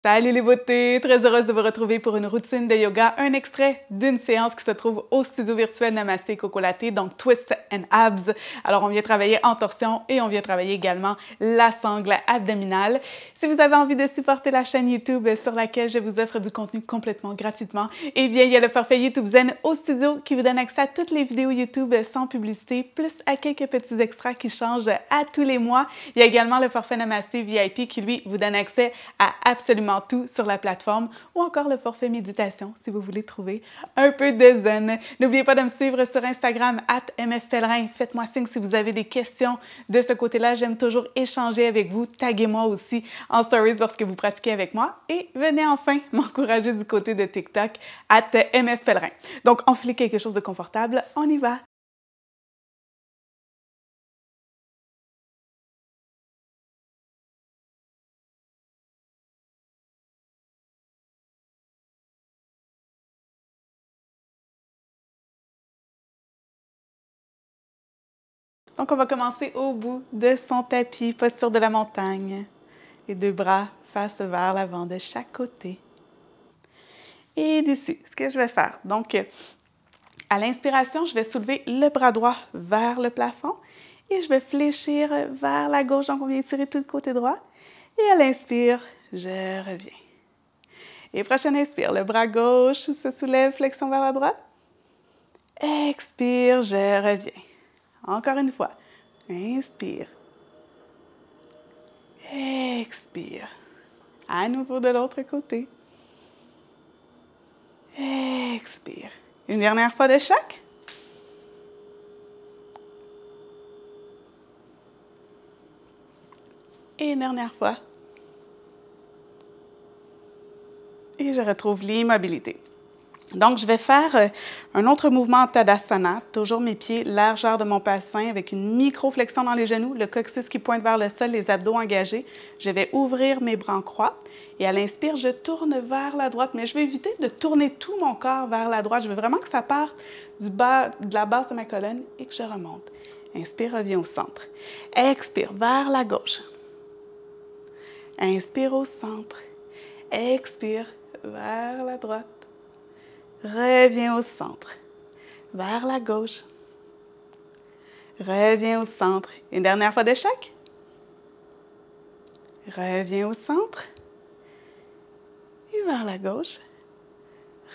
Salut les beautés! Très heureuse de vous retrouver pour une routine de yoga, un extrait d'une séance qui se trouve au studio virtuel Namasté Coco Latte, donc Twist and Abs. Alors on vient travailler en torsion et on vient travailler également la sangle abdominale. Si vous avez envie de supporter la chaîne YouTube sur laquelle je vous offre du contenu complètement gratuitement, eh bien il y a le forfait YouTube Zen au studio qui vous donne accès à toutes les vidéos YouTube sans publicité, plus à quelques petits extras qui changent à tous les mois. Il y a également le forfait Namasté VIP qui lui vous donne accès à absolument tout sur la plateforme, ou encore le forfait méditation si vous voulez trouver un peu de zen. N'oubliez pas de me suivre sur Instagram @mfpellerin. Faites-moi signe si vous avez des questions de ce côté-là. J'aime toujours échanger avec vous. Taguez-moi aussi en stories lorsque vous pratiquez avec moi. Et venez enfin m'encourager du côté de TikTok @mfpellerin. Donc, enfilez quelque chose de confortable. On y va! Donc, on va commencer au bout de son tapis, posture de la montagne. Les deux bras face vers l'avant de chaque côté. Et d'ici, ce que je vais faire. Donc, à l'inspiration, je vais soulever le bras droit vers le plafond et je vais fléchir vers la gauche. Donc, on vient tirer tout le côté droit. Et à l'inspire, je reviens. Et prochaine inspire, le bras gauche se soulève, flexion vers la droite. Expire, je reviens. Encore une fois. Inspire. Expire. À nouveau de l'autre côté. Expire. Une dernière fois de chaque. Et une dernière fois. Et je retrouve l'immobilité. Donc, je vais faire un autre mouvement en Tadasana, toujours mes pieds largeur de mon bassin avec une micro-flexion dans les genoux, le coccyx qui pointe vers le sol, les abdos engagés. Je vais ouvrir mes bras en croix et à l'inspire, je tourne vers la droite, mais je vais éviter de tourner tout mon corps vers la droite. Je veux vraiment que ça parte de la base de ma colonne et que je remonte. Inspire, reviens au centre. Expire, vers la gauche. Inspire au centre. Expire, vers la droite. Reviens au centre, vers la gauche. Reviens au centre. Une dernière fois de chaque. Reviens au centre. Et vers la gauche.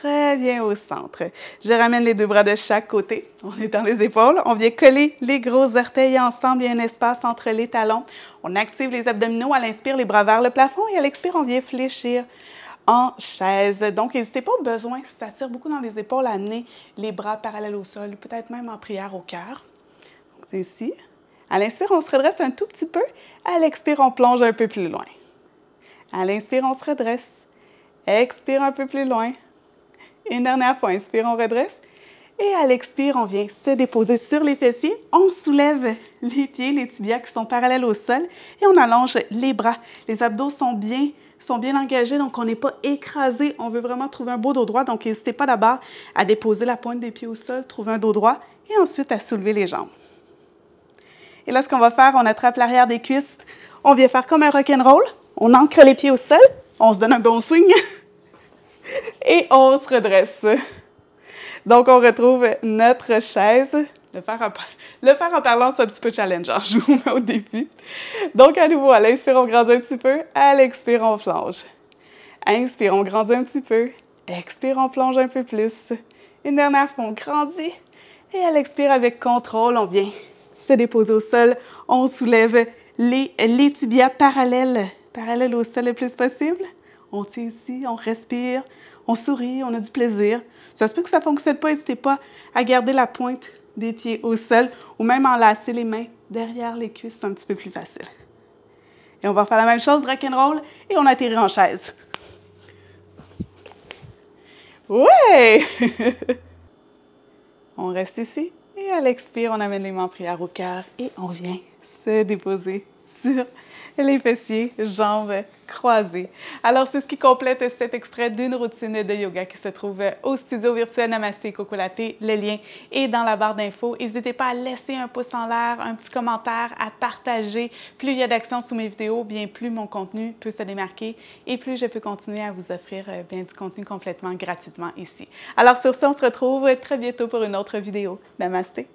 Reviens au centre. Je ramène les deux bras de chaque côté. On est dans les épaules. On vient coller les gros orteils ensemble. Il y a un espace entre les talons. On active les abdominaux. À l'inspire, les bras vers le plafond. Et à l'expire, on vient fléchir en chaise. Donc, n'hésitez pas au besoin, si ça tire beaucoup dans les épaules, à amener les bras parallèles au sol, peut-être même en prière au cœur. Donc, c'est ici. À l'inspire, on se redresse un tout petit peu. À l'expire, on plonge un peu plus loin. À l'inspire, on se redresse. Expire un peu plus loin. Une dernière fois, inspire, on redresse. Et à l'expire, on vient se déposer sur les fessiers. On soulève les pieds, les tibias qui sont parallèles au sol et on allonge les bras. Les abdos sont bien engagés, donc on n'est pas écrasé. On veut vraiment trouver un beau dos droit, donc n'hésitez pas d'abord à déposer la pointe des pieds au sol, trouver un dos droit et ensuite à soulever les jambes. Et là, ce qu'on va faire, on attrape l'arrière des cuisses. On vient faire comme un rock'n'roll. On ancre les pieds au sol. On se donne un bon swing et on se redresse. Donc, on retrouve notre chaise. Le faire en parlant, c'est un petit peu challengeant, je vous mets au début. Donc, à nouveau, à l'inspire, on grandit un petit peu. À l'expire, on plonge. Inspire, on grandit un petit peu. Expire, on plonge un peu plus. Une dernière fois, on grandit. Et à l'expire, avec contrôle, on vient se déposer au sol. On soulève les tibias parallèles au sol le plus possible. On tient ici, on respire, on sourit, on a du plaisir. Ça se peut que ça ne fonctionne pas, n'hésitez pas à garder la pointe des pieds au sol ou même enlacer les mains derrière les cuisses, c'est un petit peu plus facile. Et on va faire la même chose, rock'n'roll, et on atterrit en chaise. Ouais! On reste ici, et à l'expire, on amène les mains en prière au cœur, et on vient se déposer sur les fessiers, jambes croisées. Alors, c'est ce qui complète cet extrait d'une routine de yoga qui se trouve au studio virtuel Namasté Coco Latte. Le lien est dans la barre d'infos. N'hésitez pas à laisser un pouce en l'air, un petit commentaire, à partager. Plus il y a d'actions sous mes vidéos, bien plus mon contenu peut se démarquer et plus je peux continuer à vous offrir bien du contenu complètement gratuitement ici. Alors, sur ce, on se retrouve très bientôt pour une autre vidéo. Namasté!